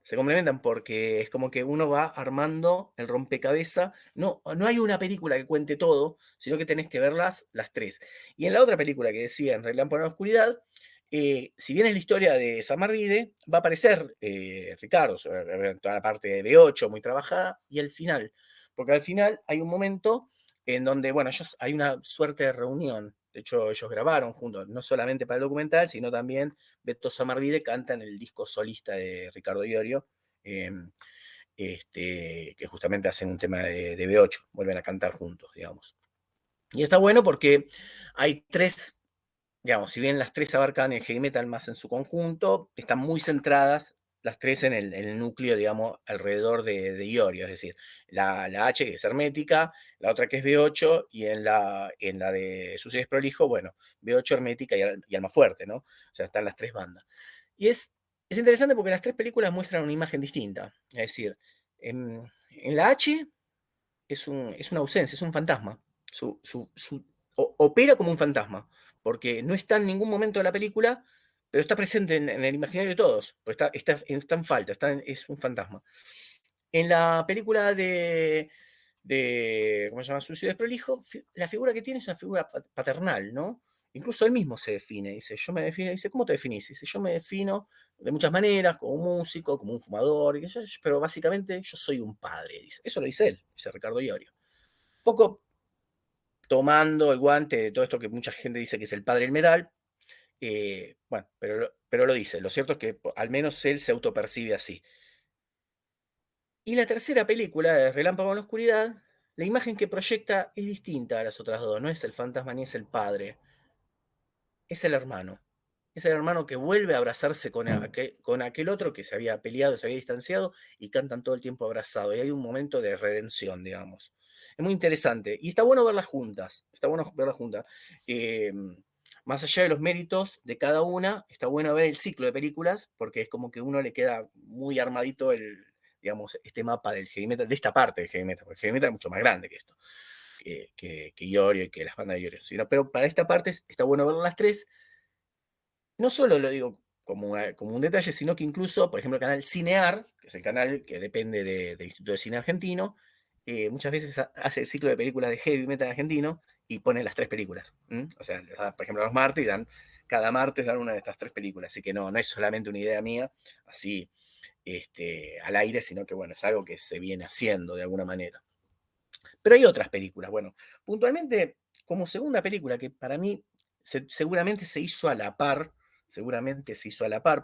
porque es como que uno va armando el rompecabezas. No hay una película que cuente todo, sino que tenés que verlas las tres. Y en la otra película que decía, En Relámpago en la Oscuridad, si bien es la historia de Samarride, va a aparecer Ricardo, sobre toda la parte de B8 muy trabajada, y el final. Porque al final hay un momento en donde, bueno, hay una suerte de reunión. De hecho, ellos grabaron juntos, no solamente para el documental, sino también Beto Samarvide canta en el disco solista de Ricardo Iorio, que justamente hacen un tema de B8, vuelven a cantar juntos, digamos. Y está bueno porque hay tres, digamos, si bien las tres abarcan el heavy metal más en su conjunto, están muy centradas las tres en el núcleo, digamos, alrededor de Iorio, es decir, la H que es hermética, la otra que es B8, y en la de Suicidio Prolijo, bueno, B8 hermética y Alma Fuerte, ¿no? O sea, están las tres bandas. Y es interesante porque las tres películas muestran una imagen distinta, es decir, en la H es una ausencia, es un fantasma, opera como un fantasma, porque no está en ningún momento de la película, pero está presente en el imaginario de todos, pues está en falta, es un fantasma. En la película ¿cómo se llama? Suicidio Desprolijo, la figura que tiene es una figura paternal, ¿no? Incluso él mismo se define, dice, yo me defino, dice, ¿cómo te definís? Dice, yo me defino de muchas maneras, como un músico, como un fumador, pero básicamente yo soy un padre, dice. Eso lo dice él, dice Ricardo Iorio. Poco tomando el guante de todo esto que mucha gente dice que es el padre del metal, bueno, pero lo dice. Lo cierto es que al menos él se autopercibe así. Y la tercera película, de Relámpago en la Oscuridad, la imagen que proyecta es distinta a las otras dos. No es el fantasma ni es el padre, es el hermano. Es el hermano que vuelve a abrazarse con aquel otro que se había peleado, se había distanciado, y cantan todo el tiempo abrazados. Y hay un momento de redención, digamos. Es muy interesante. Y está bueno verlas juntas. Está bueno verlas juntas. Más allá de los méritos de cada una, está bueno ver el ciclo de películas, porque es como que uno le queda muy armadito digamos, este mapa del heavy metal, de esta parte del heavy metal, porque el heavy metal es mucho más grande que esto, que Iorio y que las bandas de Iorio. Pero para esta parte está bueno ver las tres. No solo lo digo como un detalle, sino que incluso, por ejemplo, el canal Cinear, que es el canal que depende del Instituto de Cine Argentino, muchas veces hace el ciclo de películas de heavy metal argentino y pone las tres películas. O sea, por ejemplo, los martes cada martes dan una de estas tres películas, así que no es solamente una idea mía, así al aire, sino que bueno, es algo que se viene haciendo de alguna manera. Pero hay otras películas, bueno, puntualmente como segunda película que para mí seguramente se hizo a la par,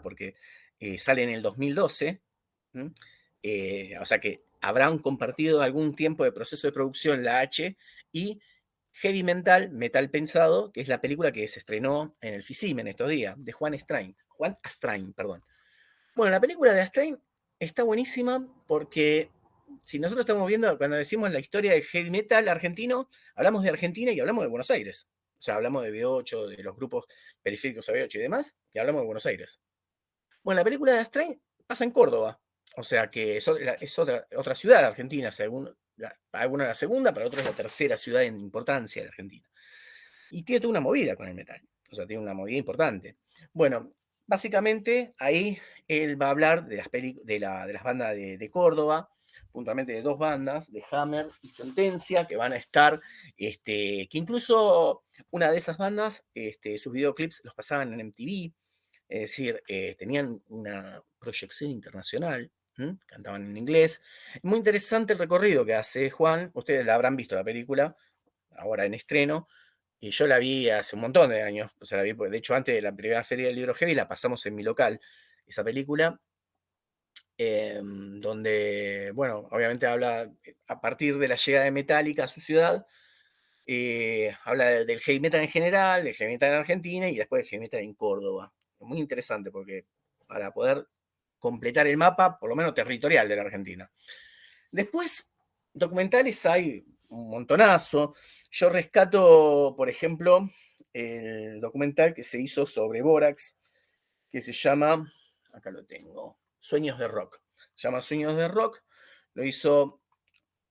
porque sale en el 2012, o sea que habrán compartido algún tiempo de proceso de producción la H, y Heavy Mental, Metal Pensado, que es la película que se estrenó en el FICIM en estos días, de Juan Astrain, perdón. Bueno, la película de Astrain está buenísima porque si nosotros estamos viendo, cuando decimos la historia del heavy metal argentino, hablamos de Argentina y hablamos de Buenos Aires. O sea, hablamos de B8, de los grupos periféricos a B8 y demás, y hablamos de Buenos Aires. Bueno, la película de Astrain pasa en Córdoba. O sea que es otra ciudad de Argentina, para algunos la segunda, para otros la tercera ciudad en importancia de Argentina. Y tiene toda una movida con el metal. O sea, tiene una movida importante. Bueno, básicamente ahí él va a hablar de las bandas de Córdoba, puntualmente de dos bandas, de Hammer y Sentencia, que van a estar, que incluso una de esas bandas, sus videoclips los pasaban en MTV, es decir, tenían una proyección internacional, cantaban en inglés. Muy interesante el recorrido que hace Juan, ustedes la habrán visto la película, ahora en estreno, y yo la vi hace un montón de años, o sea, la vi, de hecho, antes de la primera feria del libro heavy, la pasamos en mi local, esa película, donde, bueno, obviamente habla a partir de la llegada de Metallica a su ciudad, habla del heavy metal en general, del heavy metal en Argentina y después del heavy metal en Córdoba. Muy interesante porque para poder completar el mapa, por lo menos territorial de la Argentina. Después, documentales hay un montonazo. Yo rescato, por ejemplo, el documental que se hizo sobre Borax, que se llama, acá lo tengo, Sueños de Rock. Se llama Sueños de Rock. Lo hizo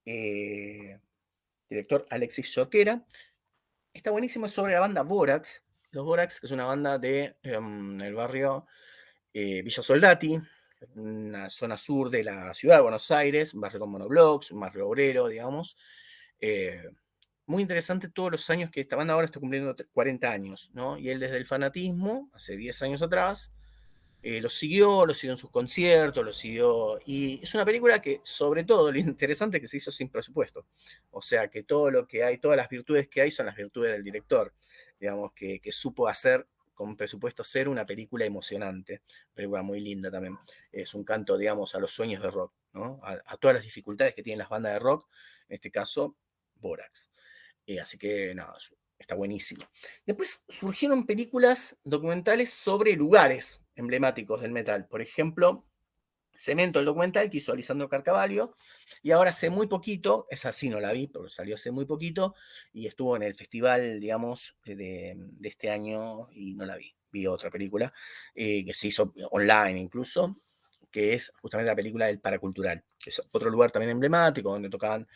director Alexis Lloquera. Está buenísimo, es sobre la banda Borax. Los Borax, que es una banda de el barrio Villa Soldati, una zona sur de la ciudad de Buenos Aires, un barrio con monoblocks, un barrio obrero, digamos. Muy interesante todos los años que esta banda ahora está cumpliendo 40 años, ¿no? Y él desde el fanatismo, hace 10 años atrás, lo siguió en sus conciertos, lo siguió. Y es una película que, sobre todo, lo interesante es que se hizo sin presupuesto. O sea, que todo lo que hay, todas las virtudes que hay son las virtudes del director, digamos, que supo hacer con presupuesto cero una película emocionante, película muy linda también. Es un canto, digamos, a los sueños de rock, ¿no? A todas las dificultades que tienen las bandas de rock, en este caso, Borax. Así que, nada, está buenísimo. Después surgieron películas documentales sobre lugares emblemáticos del metal. Por ejemplo, Cemento, el documental que hizo Lisandro Carcavalio, y ahora hace muy poquito, esa sí no la vi, porque salió hace muy poquito, y estuvo en el festival, digamos, de este año, y no la vi. Vi otra película que se hizo online incluso, que es justamente la película del Paracultural, que es otro lugar también emblemático, donde tocaban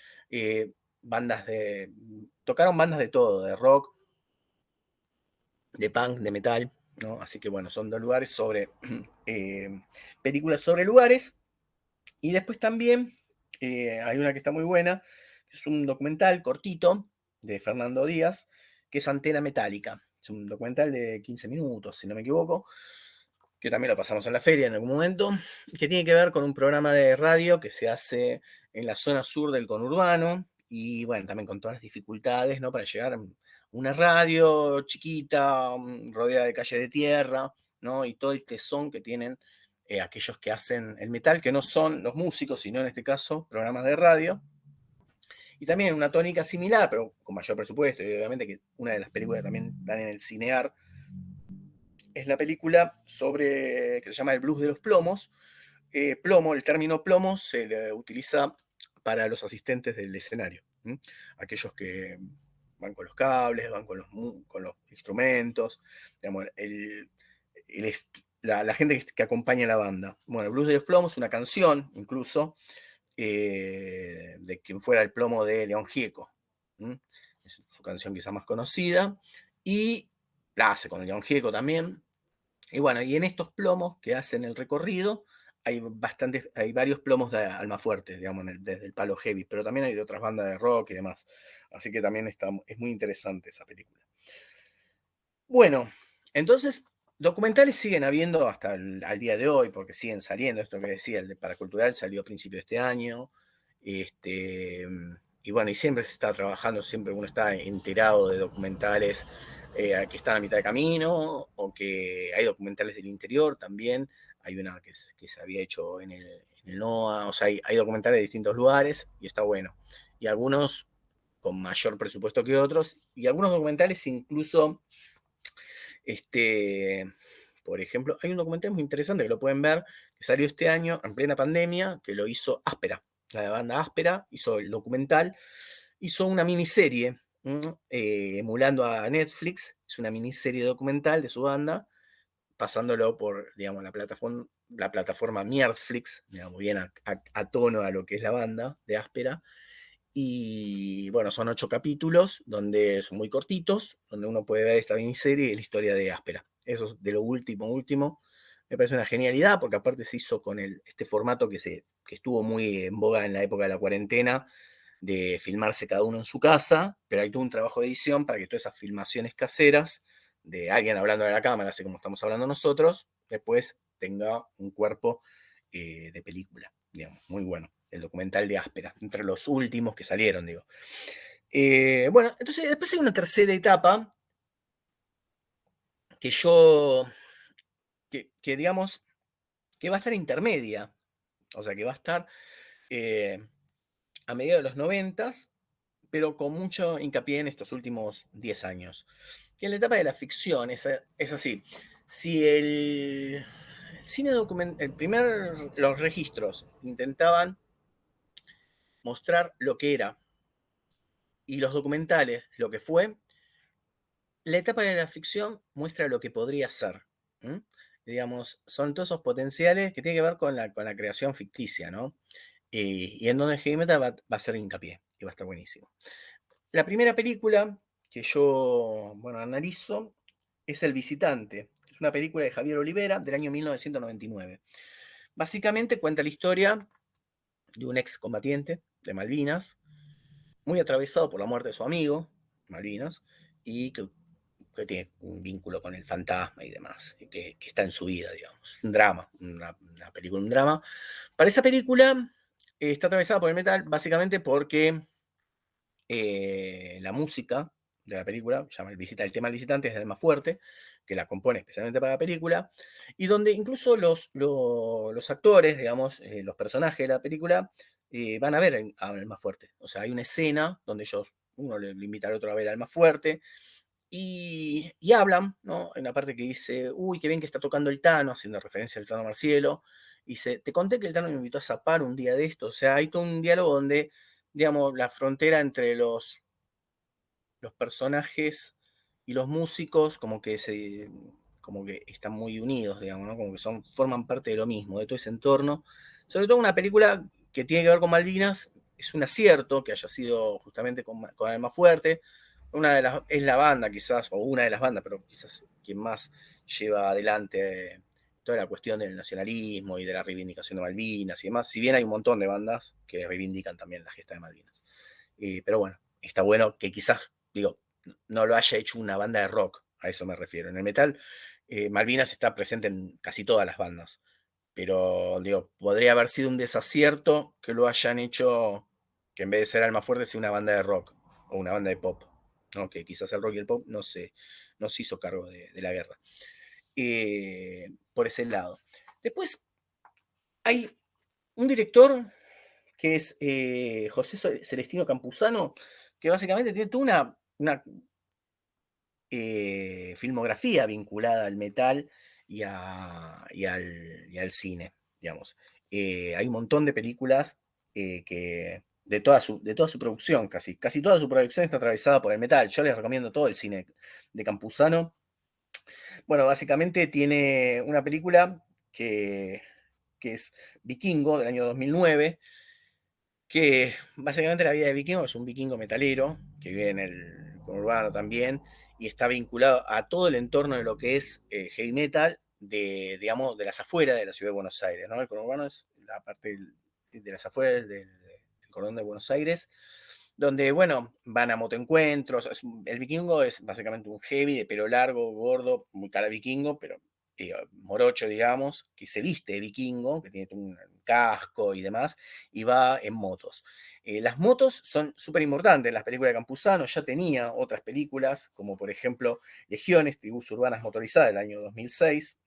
tocaron bandas de todo, de rock, de punk, de metal, ¿no? Así que bueno, son dos lugares sobre películas sobre lugares. Y después también hay una que está muy buena, que es un documental cortito de Fernando Díaz, que es Antena Metálica. Es un documental de 15 minutos, si no me equivoco, que también lo pasamos en la feria en algún momento, que tiene que ver con un programa de radio que se hace en la zona sur del conurbano, y bueno, también con todas las dificultades, ¿no? Para llegar a una radio chiquita, rodeada de calle de tierra, ¿no? Y todo el tesón que tienen aquellos que hacen el metal, que no son los músicos, sino en este caso programas de radio. Y también en una tónica similar, pero con mayor presupuesto, y obviamente que una de las películas que también dan en el Cinear es la película sobre, que se llama El Blues de los Plomos. Plomo, el término plomo se le utiliza para los asistentes del escenario, ¿m? Aquellos que van con los cables, van con los instrumentos, digamos, la gente que acompaña a la banda. Bueno, el Blues de los Plomos es una canción, incluso, de quien fuera el plomo de León Gieco. Es su canción quizá más conocida, y la hace con León Gieco también. Y bueno, y en estos plomos que hacen el recorrido, hay varios plomos de Almafuerte, digamos, desde el palo heavy, pero también hay de otras bandas de rock y demás. Así que también es muy interesante esa película. Bueno, entonces, documentales siguen habiendo hasta al día de hoy, porque siguen saliendo. Esto que decía, el de Paracultural salió a principios de este año. Y bueno, y siempre se está trabajando, siempre uno está enterado de documentales que están a mitad de camino, o que hay documentales del interior también. Hay una que se había hecho en el NOA, o sea, hay documentales de distintos lugares y está bueno. Y algunos con mayor presupuesto que otros, y algunos documentales incluso, por ejemplo, hay un documental muy interesante que lo pueden ver, que salió este año en plena pandemia, que lo hizo Áspera, la banda Áspera, hizo el documental, hizo una miniserie, emulando a Netflix, es una miniserie documental de su banda, pasándolo por, digamos, la plataforma Mierdflix, digamos, bien a tono a lo que es la banda de Áspera. Y bueno, son 8 capítulos, donde son muy cortitos, donde uno puede ver esta miniserie y la historia de Áspera. Eso es de lo último. Me parece una genialidad, porque aparte se hizo con este formato que estuvo muy en boga en la época de la cuarentena, de filmarse cada uno en su casa, pero hay todo un trabajo de edición para que todas esas filmaciones caseras de alguien hablando de la cámara, así como estamos hablando nosotros, después tenga un cuerpo de película, digamos, muy bueno. El documental de Áspera, entre los últimos que salieron, digo. Bueno, entonces después hay una tercera etapa que digamos, que va a estar intermedia, o sea, que va a estar a mediados de los 90, pero con mucho hincapié en estos últimos 10 años. Que en la etapa de la ficción es así. Si el cine documental, los registros intentaban mostrar lo que era, y los documentales lo que fue, la etapa de la ficción muestra lo que podría ser. Digamos, son todos esos potenciales que tienen que ver con la creación ficticia, ¿no? Y en donde Heavy Metal va a ser hincapié, y va a estar buenísimo. La primera película que yo, bueno, analizo es El Visitante. Es una película de Javier Olivera del año 1999. básicamente cuenta la historia de un excombatiente de Malvinas, muy atravesado por la muerte de su amigo, Malvinas, y que tiene un vínculo con el fantasma y demás, que está en su vida, digamos. Un drama, una película, un drama. Para esa película está atravesada por el metal básicamente porque la música de la película, llama el tema del visitante, es el más fuerte, que la compone especialmente para la película, y donde incluso los actores, digamos, los personajes de la película, van a ver al más fuerte. O sea, hay una escena donde uno le invita al otro a ver al más fuerte, y hablan, ¿no? En la parte que dice, uy, qué bien que está tocando el Tano, haciendo referencia al Tano Marcielo, y dice, te conté que el Tano me invitó a zapar un día de esto. O sea, hay todo un diálogo donde, digamos, la frontera entre los personajes y los músicos como que están muy unidos, digamos, ¿no? Como que forman parte de lo mismo, de todo ese entorno. Sobre todo una película que tiene que ver con Malvinas, es un acierto que haya sido justamente con Alma Fuerte. Es la banda quizás, o una de las bandas, pero quizás quien más lleva adelante toda la cuestión del nacionalismo y de la reivindicación de Malvinas y demás, si bien hay un montón de bandas que reivindican también la gesta de Malvinas. Pero bueno, está bueno que quizás, digo, no lo haya hecho una banda de rock, a eso me refiero. En el metal, Malvinas está presente en casi todas las bandas, pero digo, podría haber sido un desacierto que lo hayan hecho, que en vez de ser Alma Fuerte sea una banda de rock o una banda de pop, ¿no? Que quizás el rock y el pop no se hizo cargo de la guerra. Por ese lado. Después hay un director que es José Celestino Campuzano, que básicamente tiene toda una filmografía vinculada al metal y al cine, digamos. Hay un montón de películas de toda su producción, casi toda su producción está atravesada por el metal. Yo les recomiendo todo el cine de Campuzano. Bueno, básicamente tiene una película que es Vikingo, del año 2009, que básicamente la vida de Vikingo es un vikingo metalero, que vive en el conurbano también, y está vinculado a todo el entorno de lo que es heavy metal, digamos, de las afueras de la ciudad de Buenos Aires, ¿no? El conurbano es la parte de las afueras del cordón de Buenos Aires, donde, bueno, van a motoencuentros. El vikingo es básicamente un heavy de pelo largo, gordo, muy cara vikingo, pero morocho, digamos, que se viste de vikingo, que tiene un casco y demás, y va en motos. Las motos son súper importantes en las películas de Campuzano. Ya tenía otras películas, como por ejemplo Legiones, Tribus Urbanas Motorizadas, del año 2006,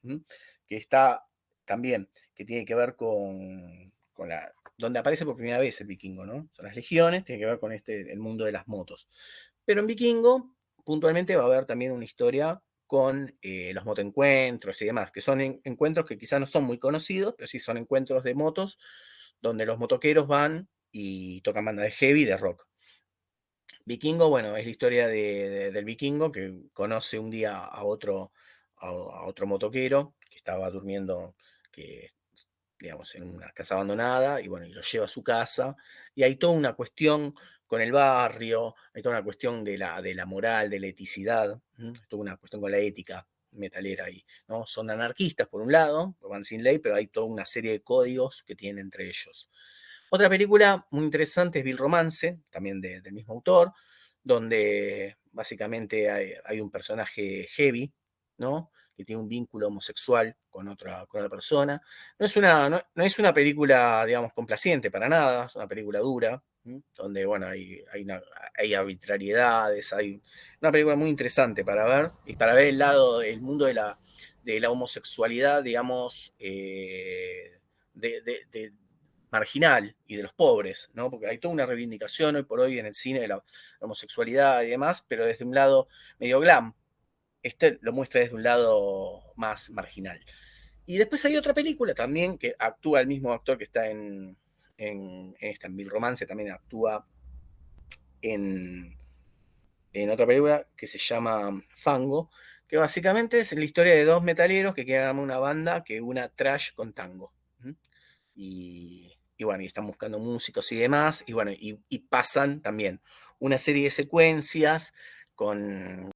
que está también, que tiene que ver con donde aparece por primera vez el vikingo, ¿no? Son las legiones, tiene que ver con el mundo de las motos. Pero en Vikingo, puntualmente, va a haber también una historia con los motoencuentros y demás, que son encuentros que quizás no son muy conocidos, pero sí son encuentros de motos donde los motoqueros van y tocan banda de heavy y de rock. Vikingo, bueno, es la historia del vikingo que conoce un día a otro motoquero que estaba durmiendo, que, digamos, en una casa abandonada, y bueno, y lo lleva a su casa, y hay toda una cuestión con el barrio, hay toda una cuestión de la moral, de la eticidad, toda una cuestión con la ética metalera ahí, ¿no? Son anarquistas por un lado, van sin ley, pero hay toda una serie de códigos que tienen entre ellos. Otra película muy interesante es Bill Romance, también del mismo autor, donde básicamente hay un personaje heavy, ¿no? Que tiene un vínculo homosexual con otra persona. No es una película, digamos, complaciente para nada, es una película dura, donde, bueno, hay arbitrariedades, hay una película muy interesante para ver, y para ver el mundo de la homosexualidad, digamos, de marginal y de los pobres, ¿no? Porque hay toda una reivindicación hoy por hoy en el cine de la homosexualidad y demás, pero desde un lado medio glam. Este lo muestra desde un lado más marginal. Y después hay otra película también que actúa el mismo actor que está en Bill Romance, también actúa en otra película que se llama Fango, que básicamente es la historia de dos metaleros que quieren armar una banda que una trash con tango. Y bueno, y están buscando músicos y demás, y bueno, y pasan también una serie de secuencias con